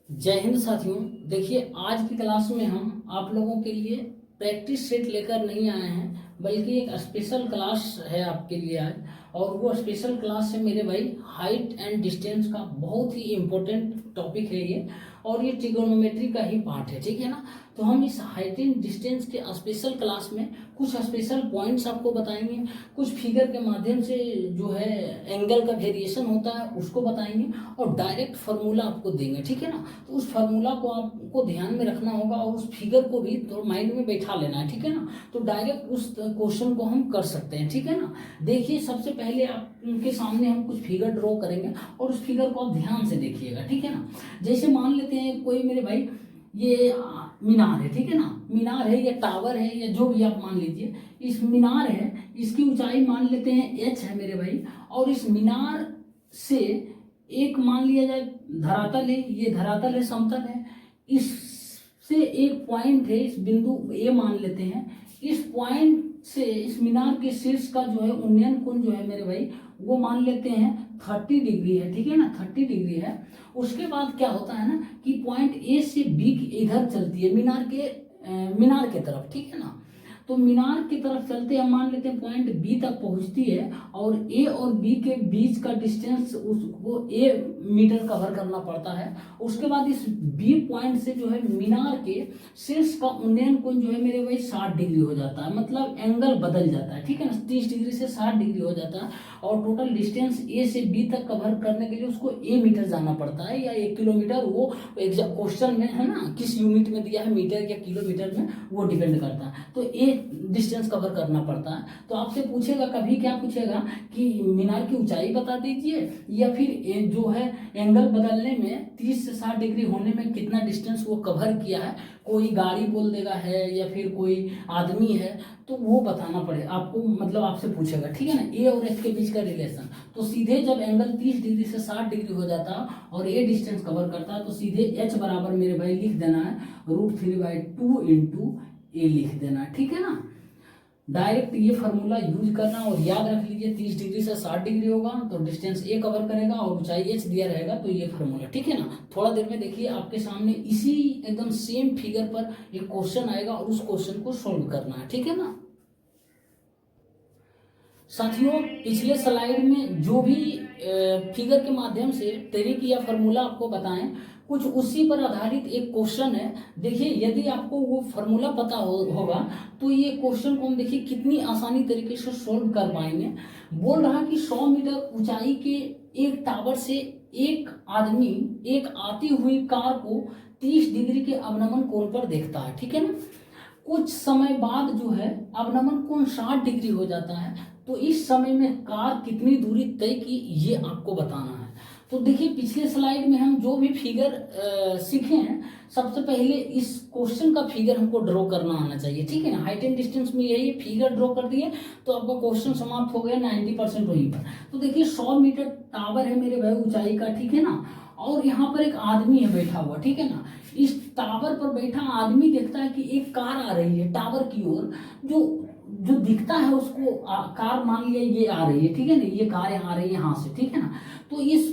जय हिंद साथियों। देखिए, आज की क्लास में हम आप लोगों के लिए प्रैक्टिस सेट लेकर नहीं आए हैं, बल्कि एक स्पेशल क्लास है आपके लिए आज। और वो स्पेशल क्लास है मेरे भाई हाइट एंड डिस्टेंस का। बहुत ही इम्पोर्टेंट टॉपिक है ये, और ये ट्रिगोनोमेट्री का ही पार्ट है, ठीक है ना। तो हम इस हाइट एंड डिस्टेंस के स्पेशल क्लास में कुछ स्पेशल पॉइंट्स आपको बताएंगे, कुछ फिगर के माध्यम से जो है एंगल का वेरिएशन होता है उसको बताएंगे, और डायरेक्ट फार्मूला आपको देंगे, ठीक है ना। तो उस फार्मूला को आपको ध्यान में रखना होगा, और उस फिगर को भी तो माइंड में बैठा लेना है, ठीक है ना। तो डायरेक्ट उस क्वेश्चन को हम कर सकते हैं, ठीक है ना। देखिए, सबसे पहले आपके सामने हम कुछ फिगर ड्रॉ करेंगे, और उस फिगर को आप ध्यान से देखिएगा, ठीक है ना। जैसे मान लेते हैं कोई मेरे भाई ये मीनार है, ठीक है ना। मीनार है या टावर है या जो भी आप मान लीजिए, इस मीनार है, इसकी ऊंचाई मान लेते हैं h है मेरे भाई। और इस मीनार से एक मान लिया जाए धरातल है, ये धरातल है, समतल है। इससे एक पॉइंट है, इस बिंदु ए मान लेते हैं। इस पॉइंट से इस मीनार के शीर्ष का जो है उन्नयन कोण जो है मेरे भाई, वो मान लेते हैं 30 डिग्री है, ठीक है ना, 30 डिग्री है। उसके बाद क्या होता है ना कि पॉइंट ए से बी इधर चलती है मीनार के तरफ, ठीक है ना। तो मीनार की तरफ चलते हैं, मान लेते हैं पॉइंट बी तक पहुंचती है, और ए और बी के बीच का डिस्टेंस उसको ए मीटर कवर करना पड़ता है। उसके बाद इस बी पॉइंट से जो है मीनार के शीर्ष का उन्नयन कोण जो है मेरे भाई 60 डिग्री हो जाता है, मतलब एंगल बदल जाता है, ठीक है ना। 30 डिग्री से 60 डिग्री हो जाता है, और टोटल डिस्टेंस ए से बी तक कवर करने के लिए उसको ए मीटर जाना पड़ता है या 1 किलोमीटर। वो क्वेश्चन में है ना, किस यूनिट में दिया है, मीटर या किलोमीटर में, वो डिपेंड करता है। तो ए डिस्टेंस कवर करना पड़ता है। तो आपसे पूछेगा, कभी क्या पूछेगा कि मीनार की ऊंचाई बता दीजिए, या फिर जो है एंगल बदलने में 30 से 60 डिग्री होने में कितना डिस्टेंस वो कवर किया है। कोई गाड़ी बोल देगा है, या फिर कोई आदमी है, तो वो बताना पड़ेगा आपको, मतलब आपसे पूछेगा, ठीक है ना। ए और एच के बीच का रिलेशन, तो सीधे जब एंगल 30 डिग्री से 60 डिग्री हो जाता है और ए डिस्टेंस कवर करता है, तो सीधे एच बराबर मेरे भाई लिख देना है √3/2 इंटू ए लिख देना, ठीक है ना। डायरेक्ट ये फार्मूला यूज करना, और याद रख लीजिए 30 डिग्री से 60 डिग्री होगा तो डिस्टेंस ए कवर करेगा, और ऊंचाई एच दिया रहेगा, तो ये फार्मूला, ठीक है ना। थोड़ा देर में देखिए आपके सामने इसी एकदम सेम फिगर पर एक क्वेश्चन आएगा, और उस क्वेश्चन को सोल्व करना है, ठीक है ना। साथियों, पिछले स्लाइड में जो भी फिगर के माध्यम से ट्रिक या फार्मूला आपको बताएं, कुछ उसी पर आधारित एक क्वेश्चन है। देखिए, यदि आपको वो फार्मूला पता होगा तो ये क्वेश्चन को हम देखिए कितनी आसानी तरीके से सोल्व कर पाएंगे। बोल रहा कि 100 मीटर ऊंचाई के एक टावर से एक आदमी एक आती हुई कार को 30 डिग्री के अवनमन कोण पर देखता है, ठीक है ना। कुछ समय बाद जो है अवनमन कोण 60 डिग्री हो जाता है, तो इस समय में कार कितनी दूरी तय की, ये आपको बताना है। तो देखिए, पिछले स्लाइड में हम जो भी फिगर सीखे हैं, सबसे पहले इस क्वेश्चन का फिगर हमको ड्रॉ करना आना चाहिए, ठीक है ना। हाइट एंड डिस्टेंस में यही फिगर ड्रॉ कर दिए तो आपका क्वेश्चन समाप्त हो गया 90% वहीं पर। तो देखिए, 100 मीटर टावर है मेरे भाई ऊंचाई का, ठीक है ना। और यहाँ पर एक आदमी है बैठा हुआ, ठीक है ना। इस टावर पर बैठा आदमी देखता है कि एक कार आ रही है टावर की ओर, जो जो दिखता है उसको कार मान लिया ये आ रही है, ठीक है ना। ये कार आ रही है यहाँ से, ठीक है ना। तो इस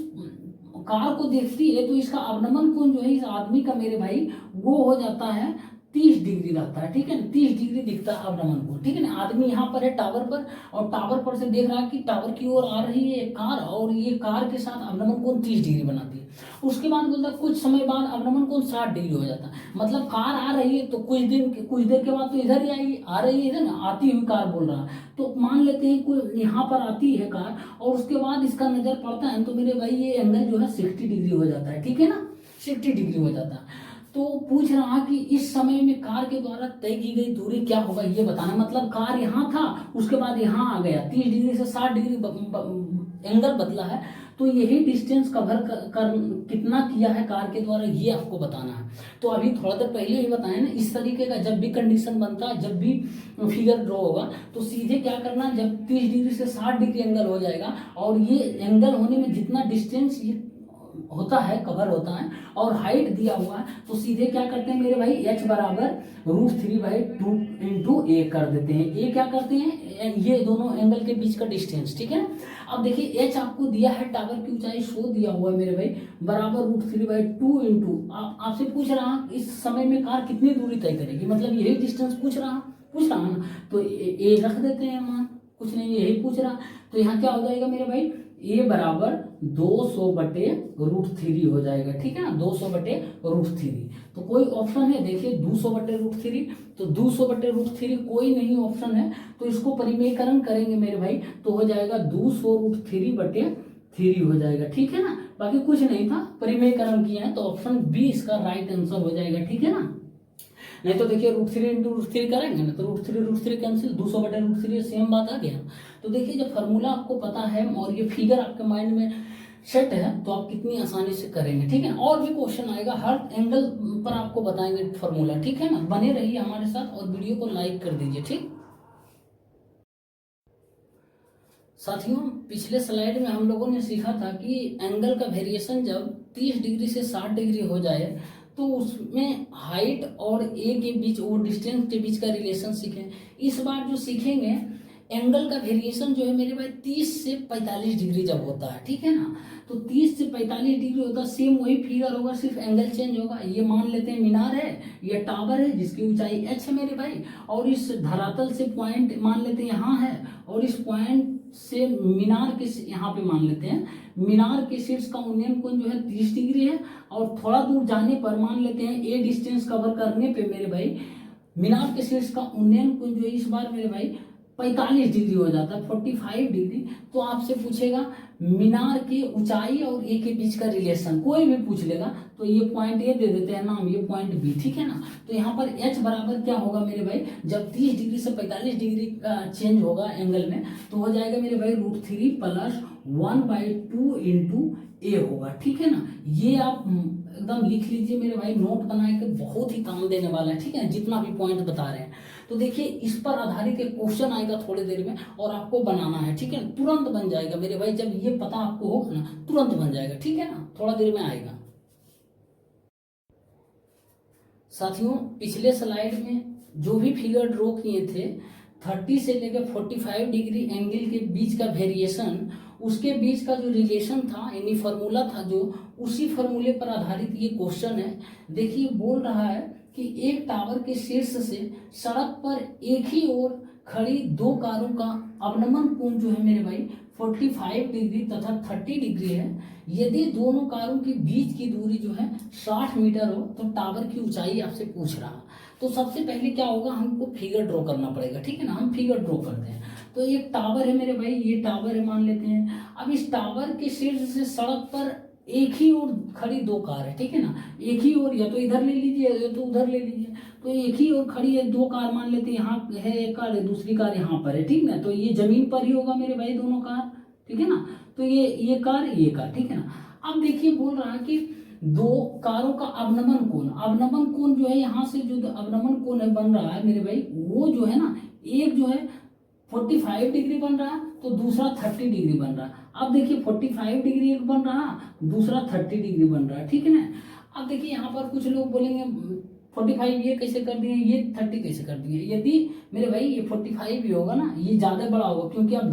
कार को देखती है, तो इसका अवनमन कोण जो है इस आदमी का मेरे भाई, वो हो जाता है 30 डिग्री रहता है, ठीक है ना। 30 डिग्री दिखता है अवनमन कोण, ठीक है ना। आदमी यहाँ पर है टावर पर, और टावर पर से देख रहा है कि टावर की ओर आ रही है कार, और ये कार के साथ अवनमन कोण 30 डिग्री बनाती है। उसके बाद बोलता है कुछ समय बाद अवनमन कोण 60 डिग्री हो जाता है, मतलब कार आ रही है तो कुछ देर के बाद तो इधर ही आएगी, आ रही है इधर ना, आती हुई कार बोल रहा है। तो मान लेते हैं कोई यहाँ पर आती है कार, और उसके बाद इसका नजर पड़ता है, तो मेरे भाई ये एंगल जो है 60 डिग्री हो जाता है, ठीक है ना। 60 डिग्री हो जाता है। तो पूछ रहा कि इस समय में कार के द्वारा तय की गई दूरी क्या होगा, ये बताना। मतलब कार यहाँ था, उसके बाद यहाँ आ गया, 30 डिग्री से 60 डिग्री एंगल बदला है, तो यही डिस्टेंस कवर कर कितना किया है कार के द्वारा, ये आपको बताना है। तो अभी थोड़ा देर पहले ही बताया ना, इस तरीके का जब भी कंडीशन बनता है, जब भी फिगर ड्रॉ होगा, तो सीधे क्या करना, जब 30 डिग्री से 60 डिग्री एंगल हो जाएगा, और ये एंगल होने में जितना डिस्टेंस ये होता है, कवर होता है और हाइट दिया हुआ है, तो सीधे क्या करते हैं मेरे भाई, h बराबर √3/2 इंटू ए कर देते हैं। ए क्या करते हैं, ये दोनों एंगल के बीच का डिस्टेंस, ठीक है। अब देखिए h आपको दिया है, टावर की ऊंचाई 100 दिया हुआ है मेरे भाई, बराबर √3/2 इंटू आपसे पूछ रहा इस समय में कार कितनी दूरी तय करेगी, मतलब यही डिस्टेंस पूछ रहा ना, तो ए रख देते हैं मान, कुछ नहीं यही पूछ रहा। तो यहाँ क्या हो जाएगा मेरे भाई, ए बराबर 200/√3 हो जाएगा, ठीक है ना, 200/√3। तो कोई ऑप्शन है, देखिए 200/√3, तो 200/√3 कोई नहीं ऑप्शन है, तो इसको परिमेयकरण करेंगे मेरे भाई, तो हो जाएगा 200√3/3 हो जाएगा, ठीक है ना। बाकी कुछ नहीं था, परिमेयकरण किया है, तो ऑप्शन बी इसका राइट आंसर हो जाएगा, ठीक है ना। नहीं तो देखिए √3 इंटू √3 करेंगे ना, तो √3 कैंसिल, 200/√3 सेम बात आ गया। तो देखिए जब फार्मूला आपको पता है और ये फिगर आपके माइंड में सेट है, तो आप कितनी आसानी से करेंगे, ठीक है। और भी क्वेश्चन आएगा, हर एंगल पर आपको बताएंगे फार्मूला, ठीक है ना। बने रहिए हमारे साथ और वीडियो को लाइक कर दीजिए, ठीक। साथियों पिछले स्लाइड में हम लोगों ने सीखा था कि एंगल का वेरिएशन जब 30 डिग्री से 60 डिग्री हो जाए तो उसमें हाइट और ए के बीच और डिस्टेंस के बीच का रिलेशन सीखें। इस बार जो सीखेंगे एंगल का वेरिएशन जो है मेरे भाई 30 से 45 डिग्री जब होता है, ठीक है ना, तो 30 से 45 डिग्री होता है, सेम वही फिगर होगा, सिर्फ एंगल चेंज होगा। ये मान लेते हैं मीनार है, ये टावर है जिसकी ऊंचाई h है मेरे भाई, और इस धरातल से पॉइंट मान लेते हैं यहाँ है, और इस पॉइंट से मीनार के यहाँ पे मान लेते हैं मीनार के शीर्ष का उन्नयन कोण जो है 30 डिग्री है, और थोड़ा दूर जाने पर मान लेते हैं ए डिस्टेंस कवर करने पे मेरे भाई मीनार के शीर्ष का उन्नयन कोण जो है इस बार मेरे भाई 45 डिग्री हो जाता है, 45 डिग्री। तो आपसे पूछेगा मीनार की ऊंचाई और ए के बीच का रिलेशन, कोई भी पूछ लेगा, तो ये पॉइंट ए दे देते हैं नाम, ये पॉइंट बी, ठीक है ना। तो यहाँ पर h बराबर क्या होगा मेरे भाई, जब 30 डिग्री से 45 डिग्री का चेंज होगा एंगल में, तो हो जाएगा मेरे भाई √3 + 1/2 इंटू ए होगा, ठीक है ना। ये आप एकदम लिख लीजिए मेरे भाई, नोट बना के, बहुत ही काम देने वाला है, ठीक है, जितना भी पॉइंट बता रहे हैं। तो देखिए इस पर आधारित एक क्वेश्चन आएगा थोड़ी देर में, और आपको बनाना है, ठीक है, तुरंत बन जाएगा मेरे भाई, जब ये पता आपको होगा ना तुरंत बन जाएगा, ठीक है ना, थोड़ा देर में आएगा। साथियों पिछले स्लाइड में जो भी फिगर ड्रॉ किए थे 30 से लेकर 45 डिग्री एंगल के बीच का वेरिएशन, उसके बीच का जो रिलेशन था यानी फार्मूला था जो, उसी फार्मूले पर आधारित ये क्वेश्चन है। देखिए बोल रहा है कि एक टावर के शीर्ष से सड़क पर एक ही ओर खड़ी दो कारों का अवनमन कोण जो है मेरे भाई 45 डिग्री तथा 30 डिग्री है। यदि दोनों कारों के बीच की दूरी जो है 60 मीटर हो तो टावर की ऊंचाई आपसे पूछ रहा। तो सबसे पहले क्या होगा, हमको फिगर ड्रॉ करना पड़ेगा, ठीक है ना। हम फिगर ड्रॉ करते हैं, तो एक टावर है मेरे भाई, ये टावर है मान लेते हैं। अब इस टावर के शीर्ष से सड़क पर एक ही ओर खड़ी दो कार है, ठीक है ना, एक ही ओर, या तो इधर ले लीजिए या तो उधर ले लीजिए। तो एक ही ओर खड़ी है दो कार, मान लेते हैं यहाँ है एक कार, दूसरी कार यहाँ पर है, ठीक ना। तो ये जमीन पर ही होगा मेरे भाई दोनों कार, ठीक है ना। तो ये कार, ठीक है ना। अब देखिए बोल रहा है कि दो कारों का अवनमन कोण जो है यहाँ से जो अवनमन कोण है बन रहा है मेरे भाई, वो जो है ना, एक जो है 45 डिग्री बन रहा है तो दूसरा 30 डिग्री बन रहा है। अब देखिए 45 डिग्री एक बन रहा, दूसरा 30 डिग्री बन रहा है, ठीक है ना। अब देखिए यहाँ पर कुछ लोग बोलेंगे 45 ये कैसे कर दिए, ये 30 कैसे कर दिए। यदि मेरे भाई ये 45 भी होगा ना, ये ज़्यादा बड़ा होगा, क्योंकि अब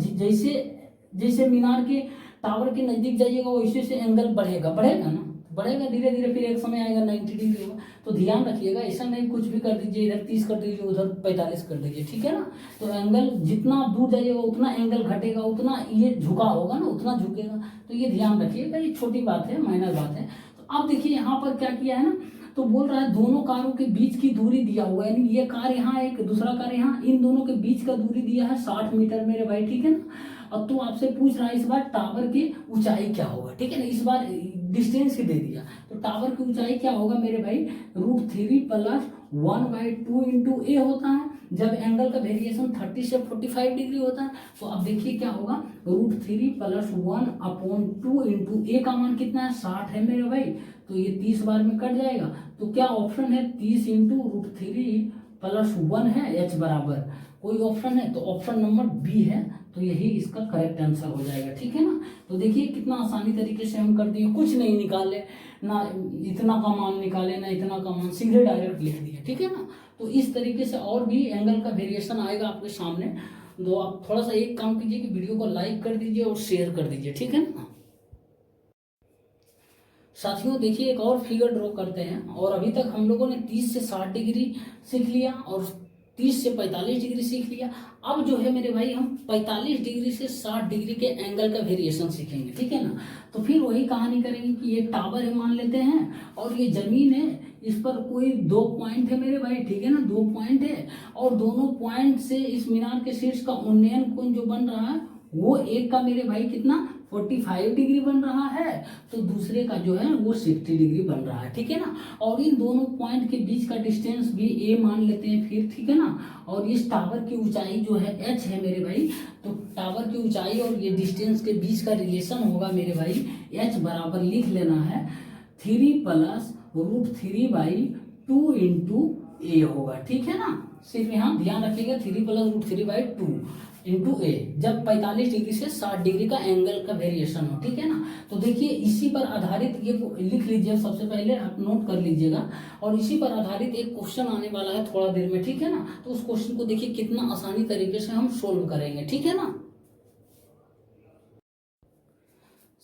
जैसे मीनार के टावर के नज़दीक जाइएगा वैसे से एंगल बढ़ेगा ना, बढ़ेगा धीरे धीरे, फिर एक समय आएगा 90 डिग्री होगा। तो ध्यान रखिएगा, ऐसा नहीं कुछ भी कर दीजिए, इधर 30 कर दीजिए उधर 45 कर दीजिए, ठीक है ना। तो एंगल जितना दूर जाइएगा उतना एंगल घटेगा, उतना ये झुका होगा ना, उतना झुकेगा। तो ये ध्यान रखिएगा, ये छोटी बात है, माइनर बात है। तो अब देखिए यहाँ पर क्या किया है ना, तो बोल रहा है दोनों कारों के बीच की दूरी दिया हुआ है, यानी ये कार यहाँ एक दूसरा कार यहाँ, इन दोनों के बीच का दूरी दिया है 60 मीटर मेरे भाई, ठीक है ना। अब तो आपसे पूछ रहा है इस बार टावर की ऊंचाई क्या होगा, ठीक है ना। इस बार डिस्टेंस ही दे दिया, तो टावर की ऊंचाई क्या होगा मेरे भाई, √3 + 1/2 इंटू ए होता है जब एंगल का वेरिएशन 30 से 45 डिग्री होता है। तो अब देखिए क्या होगा, √3 + 1/2 इंटू ए का मान कितना है, 60 है मेरे भाई, तो ये 30 बार में कट जाएगा। तो क्या ऑप्शन है, 30 इंटू √3 +1 है, h बराबर कोई ऑप्शन है तो ऑप्शन नंबर बी है, तो यही इसका करेक्ट आंसर हो जाएगा। ठीक है ना। तो देखिए कितना आसानी तरीके से हम कर दिए, कुछ नहीं निकाले ना, इतना का मान निकाले ना इतना का मान, सीधे डायरेक्ट लिख दिए। ठीक है ना। तो इस तरीके से और भी एंगल का वेरिएशन आएगा आपके सामने। तो आप थोड़ा सा एक काम कीजिए कि वीडियो को लाइक कर दीजिए और शेयर कर दीजिए। ठीक है ना साथियों। देखिए एक और फिगर ड्रॉ करते हैं। और अभी तक हम लोगों ने 30 से 60 डिग्री सीख लिया और 30 से 45 डिग्री सीख लिया। अब जो है मेरे भाई हम 45 डिग्री से 60 डिग्री के एंगल का वेरिएशन सीखेंगे। ठीक है ना। तो फिर वही कहानी करेंगे कि ये टावर है मान लेते हैं और ये जमीन है, इस पर कोई 2 पॉइंट है मेरे भाई। ठीक है ना, 2 पॉइंट है और दोनों पॉइंट से इस मीनार के शीर्ष का उन्नयन कोण जो बन रहा है वो एक का मेरे भाई कितना 45 डिग्री बन रहा है, तो दूसरे का जो है वो 60 डिग्री बन रहा है। ठीक है ना। और इन दोनों पॉइंट के बीच का डिस्टेंस भी ए मान लेते हैं फिर। ठीक है ना। और इस टावर की ऊंचाई जो है h है मेरे भाई, तो टावर की ऊंचाई और ये डिस्टेंस के बीच का रिलेशन होगा मेरे भाई h बराबर लिख लेना है 3 + √3/2 इंटू ए होगा। ठीक है ना। सिर्फ यहाँ ध्यान रखिएगा 3 + √3/2 इंटू ए, जब 45 डिग्री से 60 डिग्री का एंगल का वेरिएशन हो। ठीक है ना। तो देखिए इसी पर आधारित ये लिख लीजिए, सबसे पहले आप नोट कर लीजिएगा। और इसी पर आधारित एक क्वेश्चन आने वाला है थोड़ा देर में। ठीक है ना। तो उस क्वेश्चन को देखिए कितना आसानी तरीके से हम सोल्व करेंगे। ठीक है ना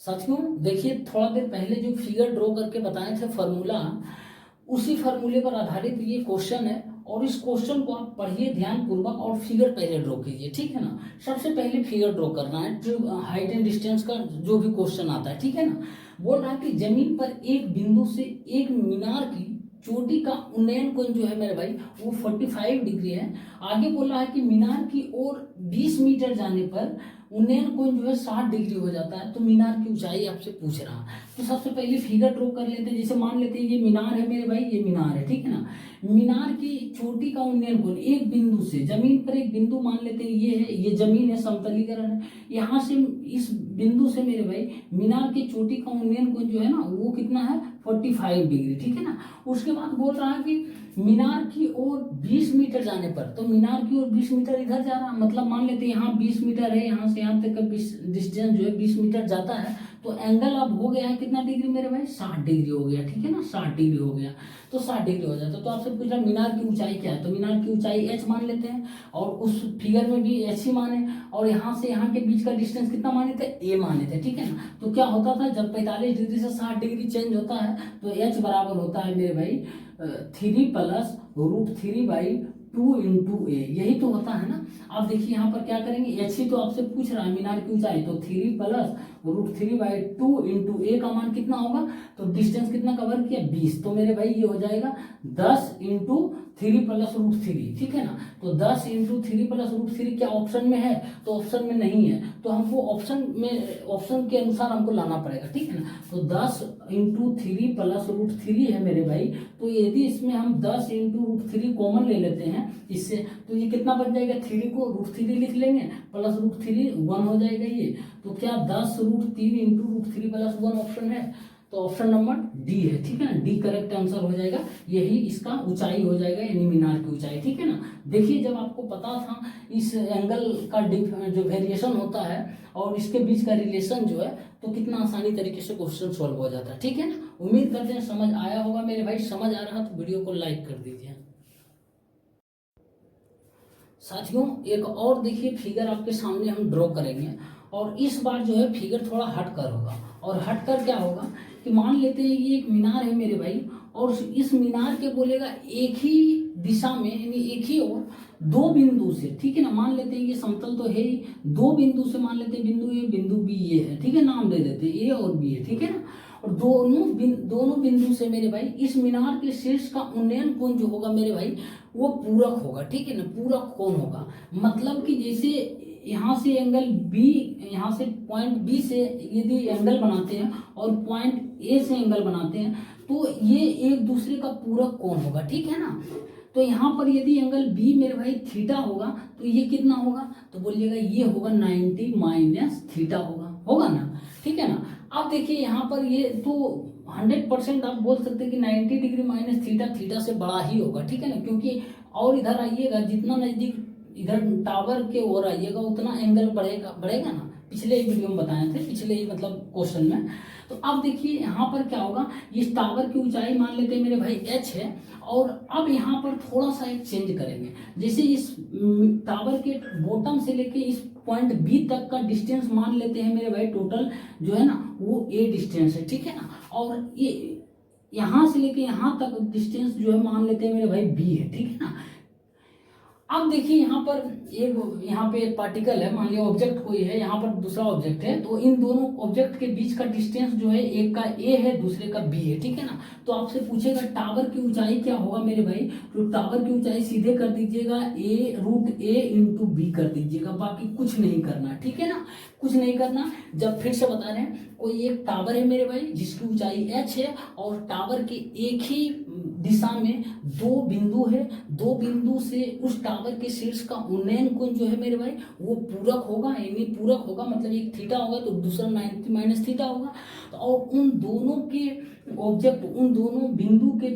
साथियों। देखिए थोड़ा देर पहले जो फिगर ड्रॉ करके बताए थे फॉर्मूला, उसी फार्मूले पर आधारित ये क्वेश्चन है। और इस क्वेश्चन को आप पढ़िए ध्यान पूर्वक और फिगर पहले ड्रॉ कीजिए। ठीक है ना। सबसे पहले फिगर ड्रॉ करना है, जो हाइट एंड डिस्टेंस का जो भी क्वेश्चन आता है। ठीक है ना। बोल रहा है कि जमीन पर एक बिंदु से एक मीनार की चोटी का उन्नयन कोण जो है मेरे भाई वो 45 डिग्री है। आगे बोला है कि मीनार की ओर 20 मीटर जाने पर उन्नयन कोण जो है 60 डिग्री हो जाता है। तो मीनार की ऊंचाई आपसे पूछ रहा है। तो सबसे पहले फिगर ड्रॉ कर लेते हैं। जैसे मान लेते हैं ये मीनार है मेरे भाई, ये मीनार है। ठीक है ना। मीनार की चोटी का उन्नयन कोण एक बिंदु से, जमीन पर एक बिंदु मान लेते हैं ये है, ये जमीन है, समतलीकरण है। यहाँ से इस बिंदु से मेरे भाई मीनार की चोटी का उन्नयन कोण जो है ना वो कितना है 45 डिग्री। ठीक है ना। उसके बाद बोल रहा है कि मीनार की ओर 20 मीटर जाने पर, तो मीनार की ओर 20 मीटर इधर जा रहा, मतलब मान लेते हैं यहाँ 20 मीटर है, यहाँ से यहाँ तक का डिस्टेंस जो है 20 मीटर जाता है। तो एंगल अब हो गया है कितना डिग्री मेरे भाई 60 डिग्री हो गया। ठीक है ना, 60 डिग्री हो गया। तो 60 डिग्री हो जाता। तो आपसे पूछ रहा मीनार की ऊंचाई क्या है, तो मीनार की ऊंचाई h मान लेते हैं और उस फिगर में भी h ही माने, और यहाँ से यहाँ के बीच का डिस्टेंस कितना माने थे a माने थे। ठीक है ना। तो क्या होता था जब 45 डिग्री से 60 डिग्री चेंज होता है तो h बराबर होता है मेरे भाई 3 + √3/2 इंटू ए, यही तो होता है ना। आप देखिए यहाँ पर क्या करेंगे, एच ही तो आपसे पूछ रहा है मीनार की ऊंचाई, तो 3 + √3/2 इंटू ए का मान कितना होगा, तो डिस्टेंस कितना कवर किया 20, तो मेरे भाई ये हो जाएगा 10 इंटू 3 + √3। ठीक है ना। तो 10 इंटू 3 + √3 क्या ऑप्शन में है, तो ऑप्शन में नहीं है, तो हमको ऑप्शन के अनुसार हमको लाना पड़ेगा। ठीक है ना। तो 10 इंटू 3 + √3 है मेरे भाई, तो यदि इसमें हम 10 इंटू √3 कॉमन ले लेते हैं इससे, तो ये कितना बन जाएगा, 3 को √3 लिख लेंगे प्लस √3 1 हो जाएगा ये। तो क्या 10 √3 इंटू √3 + 1 ऑप्शन है, तो ऑप्शन नंबर डी है। ठीक है ना, डी करेक्ट आंसर हो जाएगा। यही इसका ऊंचाई हो जाएगा, यानी मीनार की ऊंचाई। ठीक है ना। देखिए जब आपको पता था इस एंगल का जो वेरिएशन होता है और इसके बीच का रिलेशन जो है, तो कितना आसानी तरीके से क्वेश्चन सॉल्व हो जाता है। ठीक है ना। उम्मीद करते हैं समझ आया होगा मेरे भाई। समझ आ रहा तो वीडियो को लाइक कर दीजिए। साथियों एक और देखिए फिगर आपके सामने हम ड्रॉ करेंगे, और इस बार जो है फिगर थोड़ा हट कर होगा। और हट कर क्या होगा कि मान लेते हैं ये एक मीनार है मेरे भाई, और इस मीनार के बोलेगा एक ही दिशा में, यानी एक ही ओर 2 बिंदु से। ठीक है ना। मान लेते हैं ये समतल तो है ही, 2 बिंदु से मान लेते हैं बिंदु ए बिंदु बी ये है। ठीक है, नाम दे देते हैं ए और बी है। ठीक है ना। और दोनों बिंदु से मेरे भाई इस मीनार के शीर्ष का उन्नयन कोण जो होगा मेरे भाई वो पूरक होगा। ठीक है ना, पूरक कोण होगा। मतलब कि जैसे यहाँ से एंगल बी, यहाँ से पॉइंट बी से यदि एंगल बनाते हैं और पॉइंट ए से एंगल बनाते हैं, तो ये एक दूसरे का पूरक कोण होगा। ठीक है ना। तो यहाँ पर यदि एंगल बी मेरे भाई थीटा होगा, तो ये कितना होगा, तो बोलिएगा ये होगा 90 - थीटा होगा ना। ठीक है ना। अब देखिए यहाँ पर ये तो 100% आप बोल सकते हैं कि 90 डिग्री माइनस थीटा थीटा से बड़ा ही होगा, ठीक है ना, क्योंकि और इधर आइएगा जितना नज़दीक इधर टावर के ओर आइएगा उतना एंगल बढ़ेगा बढ़ेगा ना, पिछले ही वीडियो में बताए थे, पिछले ही मतलब क्वेश्चन में। तो अब देखिए यहाँ पर क्या होगा, इस टावर की ऊंचाई मान लेते हैं मेरे भाई h है, और अब यहाँ पर थोड़ा सा एक चेंज करेंगे, जैसे इस टावर के बॉटम से लेके इस पॉइंट बी तक का डिस्टेंस मान लेते हैं मेरे भाई, टोटल जो है ना वो ए डिस्टेंस है, ठीक है ना, और ये यहाँ से लेके यहाँ तक डिस्टेंस जो है मान लेते हैं मेरे भाई बी है, ठीक है ना। अब देखिए यहाँ पर एक यहाँ पे एक पार्टिकल है, मान लिया ऑब्जेक्ट कोई है, यहाँ पर दूसरा ऑब्जेक्ट है, तो इन दोनों ऑब्जेक्ट के बीच का डिस्टेंस जो है एक का ए है दूसरे का बी है, ठीक है ना। तो आपसे पूछेगा टावर की ऊंचाई क्या होगा मेरे भाई, तो टावर की ऊंचाई सीधे कर दीजिएगा a√a इंटू बी कर दीजिएगा, बाकी कुछ नहीं करना, ठीक है ना, कुछ नहीं करना। जब फिर से बता रहे हैं, कोई एक टावर है मेरे भाई जिसकी ऊंचाई h है, और टावर के एक ही दिशा में दो बिंदु है, दो बिंदु से उस टावर के शीर्ष का उन्नयन कोण जो है मेरे भाई वो पूरक होगा, यानी पूरक होगा मतलब एक थीटा होगा तो दूसरा 90 माइनस थीटा होगा। तो और उन दोनों के ऑब्जेक्ट, उन दोनों बिंदु के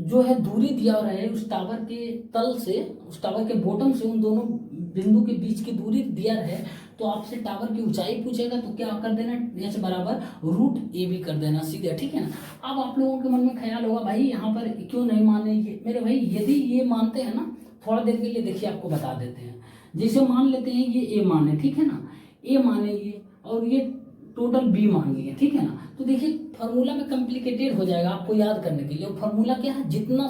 जो है दूरी दिया रहा है उस टावर के तल से, उस टावर के बॉटम से उन दोनों बिंदु के बीच की दूरी दिया है, तो आपसे टावर की ऊंचाई पूछेगा तो क्या कर देना, h बराबर √ab कर देना सीधे, ठीक है ना। अब आप लोगों के मन में ख्याल होगा भाई यहाँ पर क्यों नहीं माने ये, मेरे भाई यदि ये मानते हैं ना, थोड़ा देर के लिए देखिए आपको बता देते हैं। जैसे मान लेते हैं ये a माने, ठीक है ना, a माने ये, और ये टोटल b मान लिए, ठीक है ना। तो देखिए फार्मूला में कॉम्प्लिकेटेड हो जाएगा आपको याद करने के लिए, और फार्मूला क्या है, जितना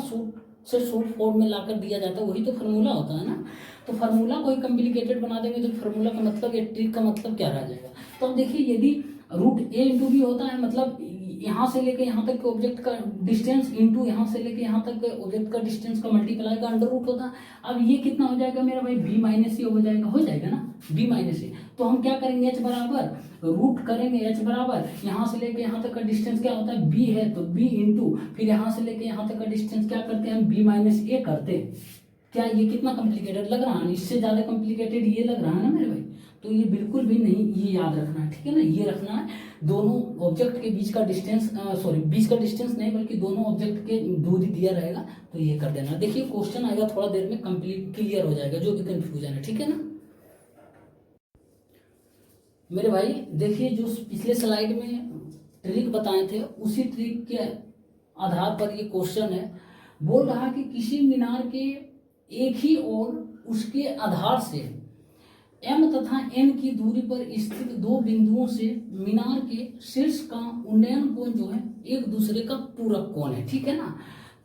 शॉर्ट फॉर्म में लाकर दिया जाता है वही तो फार्मूला होता है ना। तो फार्मूला को ही कॉम्प्लिकेटेड बना देंगे तो फार्मूला का मतलब, ये ट्रिक का मतलब क्या रह जाएगा। तो अब देखिए यदि √a इंटू बी होता है, मतलब यहाँ से लेके यहाँ तक के ऑब्जेक्ट का डिस्टेंस इंटू यहाँ से लेके यहाँ तक के ऑब्जेक्ट का डिस्टेंस का मल्टीप्लाई का अंडर रूट होता है। अब ये कितना हो जाएगा मेरा भाई, b माइनस ए हो जाएगा ना, b माइनस ए। तो हम क्या करेंगे, h बराबर रूट करेंगे, h बराबर यहाँ से लेके यहाँ तक का डिस्टेंस क्या होता है, b है तो b इंटू फिर यहाँ से लेके यहाँ तक का डिस्टेंस क्या करते हैं हम, b माइनस ए करते हैं। क्या ये कितना कॉम्प्लिकेटेड लग रहा है, इससे ज़्यादा कॉम्प्लिकेटेड ये लग रहा है ना मेरे भाई, तो ये बिल्कुल भी नहीं, ये याद रखना है, ठीक है ना, ये रखना है दोनों ऑब्जेक्ट के बीच का डिस्टेंस, बीच का डिस्टेंस नहीं बल्कि दोनों ऑब्जेक्ट के दूरी दिया रहेगा, तो ये कर देना। देखिए क्वेश्चन आएगा थोड़ा देर में, कंप्लीट क्लियर हो जाएगा जो भी कंफ्यूजन है, ठीक है ना मेरे भाई। देखिए जो पिछले स्लाइड में ट्रिक बताए थे उसी ट्रिक के आधार पर ये क्वेश्चन है। बोल रहा कि किसी मीनार के एक ही और उसके आधार से m तथा n की दूरी पर स्थित दो बिंदुओं से मीनार के शीर्ष का उन्नयन कोण जो है एक दूसरे का पूरक कोण है, ठीक है ना।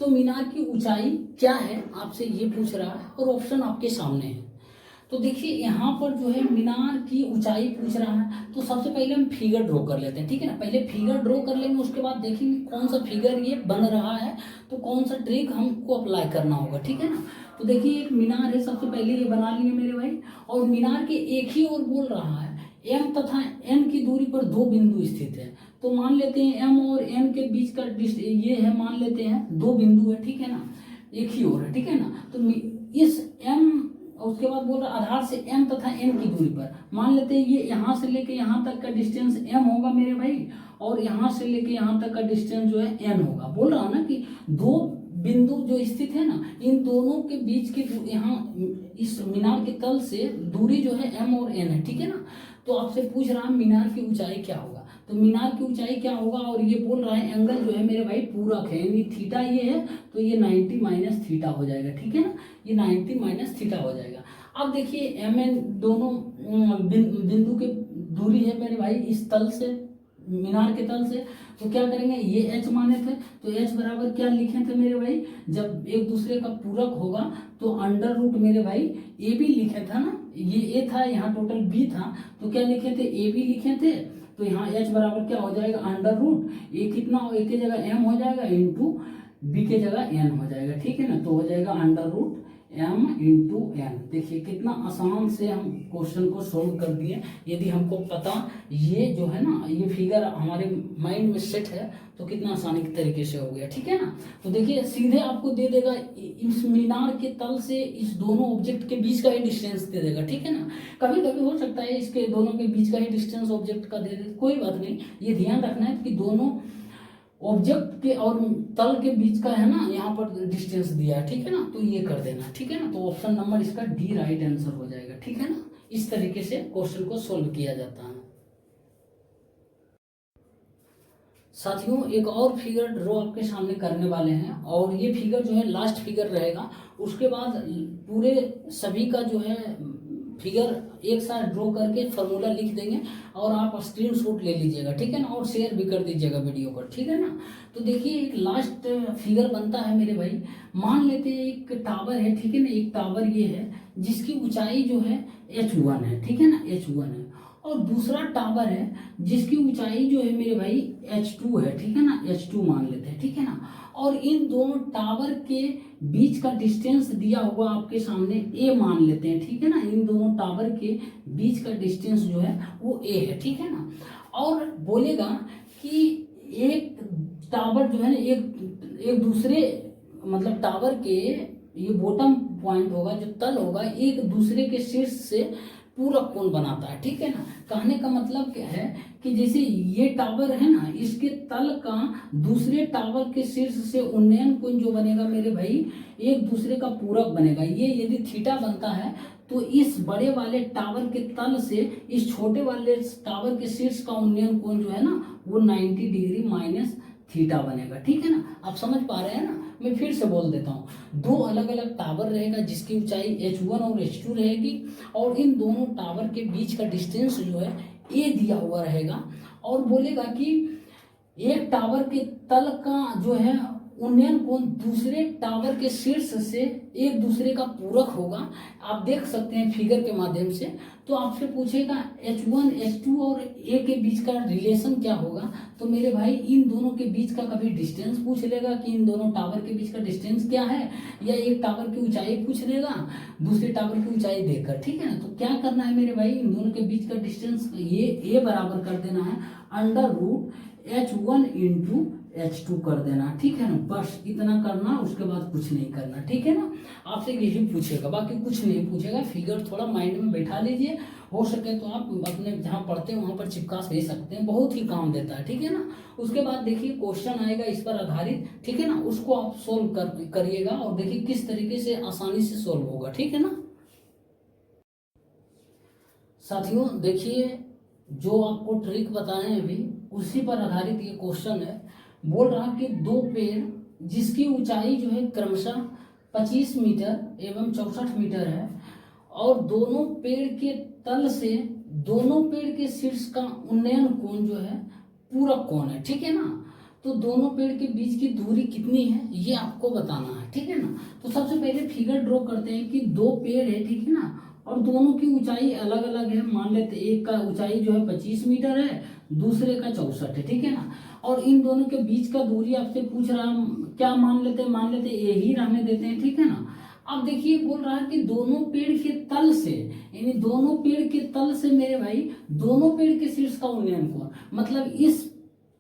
तो मीनार की ऊंचाई क्या है आपसे ये पूछ रहा है, और ऑप्शन आपके सामने है। तो देखिए यहाँ पर जो है मीनार की ऊंचाई पूछ रहा है, तो सबसे पहले हम फिगर ड्रॉ कर लेते हैं, ठीक है ना। पहले फिगर ड्रॉ कर लेंगे, उसके बाद देखेंगे कौन सा फिगर ये बन रहा है, तो कौन सा ट्रिक हमको अप्लाई करना होगा, ठीक है ना। तो देखिए एक मीनार है, सबसे पहले ये बना लिए मेरे भाई, और मीनार के एक ही ओर बोल रहा है m तथा n की दूरी पर दो बिंदु स्थित है। तो मान लेते हैं m और n के बीच का ये है, मान लेते हैं दो बिंदु है, ठीक है ना, एक ही ओर है, ठीक है ना। तो इस m और उसके बाद बोल रहा आधार से m तथा n की दूरी पर, मान लेते हैं ये यहाँ से लेके यहाँ तक का डिस्टेंस m होगा मेरे भाई, और यहाँ से लेके यहाँ तक का डिस्टेंस जो है n होगा। बोल रहा ना कि दो बिंदु जो स्थित है ना, इन दोनों के बीच की यहाँ इस मीनार के तल से दूरी जो है m और n है, ठीक है ना। तो आपसे पूछ रहा है मीनार की ऊंचाई क्या होगा, तो मीनार की ऊंचाई क्या होगा, और ये बोल रहा है एंगल जो है मेरे भाई पूरक है, यानी थीटा ये है तो ये 90 माइनस थीटा हो जाएगा, ठीक है ना, ये 90 माइनस थीटा हो जाएगा। अब देखिए m n दोनों बिंदु की दूरी है मेरे भाई इस तल से, मीनार के तल से, तो क्या करेंगे, ये h माने थे तो h बराबर क्या लिखे थे मेरे भाई, जब एक दूसरे का पूरक होगा तो अंडर रूट मेरे भाई ए बी लिखे था ना, ये a था, यहाँ टोटल b था, तो क्या लिखे थे, a b लिखे थे। तो यहाँ h बराबर क्या हो जाएगा, अंडर रूट a कितना हो, a की जगह m हो जाएगा इंटू b के जगह n हो जाएगा, ठीक है ना। तो हो जाएगा under root m into N. देखिए कितना आसान से हम क्वेश्चन को सोल्व कर दिए। यदि हमको पता ये जो है ना ये फिगर हमारे माइंड में सेट है तो कितना आसानी के तरीके से हो गया, ठीक है ना। तो देखिए सीधे आपको दे देगा इस मीनार के तल से इस दोनों ऑब्जेक्ट के बीच का ही डिस्टेंस दे देगा, ठीक है ना। कभी कभी हो सकता है इसके दोनों के बीच का ही डिस्टेंस ऑब्जेक्ट का दे दे, कोई बात नहीं। ये ध्यान रखना है कि दोनों ऑब्जेक्ट के और तल के बीच का है ना यहाँ पर डिस्टेंस दिया है, ठीक है ना। तो ये कर देना, ठीक है ना। तो ऑप्शन नंबर इसका डी राइट आंसर हो जाएगा, ठीक है ना। इस तरीके से क्वेश्चन को सोल्व किया जाता है। साथियों एक और फिगर ड्रॉ आपके सामने करने वाले हैं और ये फिगर जो है लास्ट फिगर रहेगा। उसके बाद पूरे सभी का जो है फिगर एक साथ ड्रॉ करके फॉर्मूला लिख देंगे और आप स्क्रीनशॉट ले लीजिएगा, ठीक है ना। और शेयर भी कर दीजिएगा वीडियो पर, ठीक है ना। तो देखिए एक लास्ट फिगर बनता है मेरे भाई। मान लेते हैं एक टावर है, ठीक है ना। एक टावर ये है जिसकी ऊंचाई जो है h1 है, ठीक है ना, h1 है। और दूसरा टावर है जिसकी ऊंचाई जो है मेरे भाई h2 है, ठीक है ना, h2 मान लेते हैं, ठीक है ना। और इन दोनों टावर के बीच का डिस्टेंस दिया हुआ आपके सामने a मान लेते हैं, ठीक है ना। इन दोनों टावर के बीच का डिस्टेंस जो है वो a है, ठीक है ना। और बोलेगा कि एक टावर जो है ना एक दूसरे मतलब टावर के ये बॉटम पॉइंट होगा जो तल होगा एक दूसरे के शीर्ष से पूरक कोण बनाता है, ठीक है ना। कहने का मतलब क्या है कि जैसे ये टावर है ना इसके तल का दूसरे टावर के शीर्ष से उन्नयन कोण जो बनेगा मेरे भाई एक दूसरे का पूरक बनेगा। ये यदि थीटा बनता है तो इस बड़े वाले टावर के तल से इस छोटे वाले टावर के शीर्ष का उन्नयन कोण जो है ना वो 90 डिग्री माइनस थीटा बनेगा, ठीक है ना। आप समझ पा रहे हैं ना। मैं फिर से बोल देता हूँ। दो अलग अलग टावर रहेगा जिसकी ऊंचाई h1 और h2 रहेगी और इन दोनों टावर के बीच का डिस्टेंस जो है a दिया हुआ रहेगा। और बोलेगा कि एक टावर के तल का जो है उन्नयन कोण दूसरे टावर के शीर्ष से एक दूसरे का पूरक होगा। आप देख सकते हैं फिगर के माध्यम से। तो आपसे पूछेगा h1 h2 और a के बीच का रिलेशन क्या होगा। तो मेरे भाई इन दोनों के बीच का कभी डिस्टेंस पूछ लेगा कि इन दोनों टावर के बीच का डिस्टेंस क्या है, या एक टावर की ऊंचाई पूछ लेगा दूसरे टावर की ऊंचाई देकर, ठीक है ना। तो क्या करना है मेरे भाई इन दोनों के बीच का डिस्टेंस ये a बराबर कर देना है √h1 इंटू h2 कर देना, ठीक है ना। बस इतना करना, उसके बाद कुछ नहीं करना, ठीक है ना। आपसे यही पूछेगा, बाकी कुछ नहीं पूछेगा। फिगर थोड़ा माइंड में बैठा लीजिए, हो सके तो आप अपने जहाँ पढ़ते हैं वहाँ पर चिपका दे सकते हैं, बहुत ही काम देता है, ठीक है ना। उसके बाद देखिए क्वेश्चन आएगा इस पर आधारित, ठीक है ना। उसको आप सोल्व करिएगा और देखिए किस तरीके से आसानी से सोल्व होगा, ठीक है ना। साथियों देखिए जो आपको ट्रिक बताए अभी उसी पर आधारित ये क्वेश्चन है। बोल रहा कि दो पेड़ जिसकी ऊंचाई जो है क्रमशः 25 मीटर एवं 64 मीटर है और दोनों पेड़ के तल से दोनों पेड़ के शीर्ष का उन्नयन कोण जो है पूरक कोण है, ठीक है ना। तो दोनों पेड़ के बीच की दूरी कितनी है ये आपको बताना है, ठीक है ना। तो सबसे पहले फिगर ड्रॉ करते हैं कि दो पेड़ है, ठीक है ना, और दोनों की ऊंचाई अलग अलग है। मान लेते एक का ऊंचाई जो है 25 मीटर है, दूसरे का 64 है, ठीक है ना। और इन दोनों के बीच का दूरी आपसे पूछ रहा क्या मान लेते ये ही रहने देते हैं, ठीक है ना। अब देखिए बोल रहा है कि दोनों पेड़ के तल से, यानी दोनों पेड़ के तल से मेरे भाई दोनों पेड़ के शीर्ष का उन्नयन कोण, मतलब इस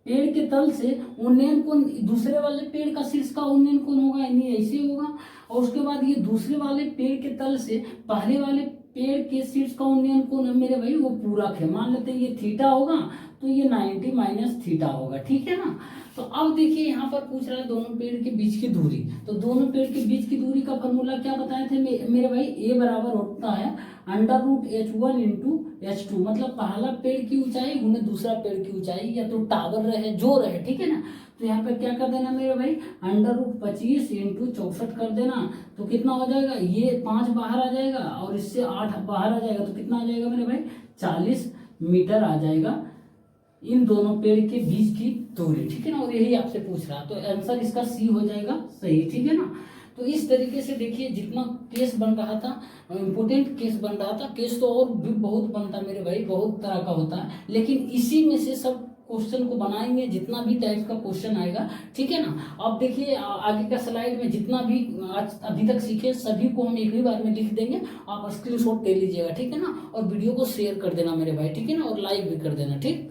पेड़ के तल से उन्नयन कोण दूसरे वाले पेड़ का शीर्ष का उन्नयन कोण होगा, यानी ऐसे होगा। और उसके बाद ये दूसरे वाले पेड़ के तल से पहले वाले पेड़ के शीर्ष का उन्नयन कोण है मेरे भाई वो पूरक है। मान लेते हैं ये थीटा होगा तो ये 90 माइनस थीटा होगा, ठीक है ना। तो अब देखिए यहाँ पर पूछ रहा है दोनों पेड़ के बीच की दूरी। तो दोनों पेड़ के बीच की दूरी का फॉर्मूला क्या बताए थे मेरे भाई, a बराबर होता है √h1 इंटू h2, मतलब पहला पेड़ की ऊंचाई गुने दूसरा पेड़ की ऊंचाई, या तो टावर रहे जो रहे, ठीक है ना। तो यहाँ पे क्या कर देना मेरे भाई √25 इंटू 64 कर देना। तो कितना हो जाएगा, ये 5 बाहर आ जाएगा और इससे 8 बाहर आ जाएगा, तो कितना आ जाएगा मेरे भाई 40 मीटर आ जाएगा इन दोनों पेड़ के बीच की दूरी, ठीक है ना। और यही आपसे पूछ रहा, तो आंसर इसका सी हो जाएगा सही, ठीक है ना। तो इस तरीके से देखिए जितना केस बन रहा था इम्पोर्टेंट केस बन रहा था। केस तो और भी बहुत बनता मेरे भाई, बहुत तरह का होता है, लेकिन इसी में से सब क्वेश्चन को बनाएंगे, जितना भी टाइप का क्वेश्चन आएगा, ठीक है ना। अब देखिए आगे का स्लाइड में जितना भी आज अभी तक सीखे सभी को हम एक ही बार में लिख देंगे, आप स्क्रीनशॉट ले लीजिएगा, ठीक है ना। और वीडियो को शेयर कर देना मेरे भाई, ठीक है ना, और लाइक भी कर देना, ठीक।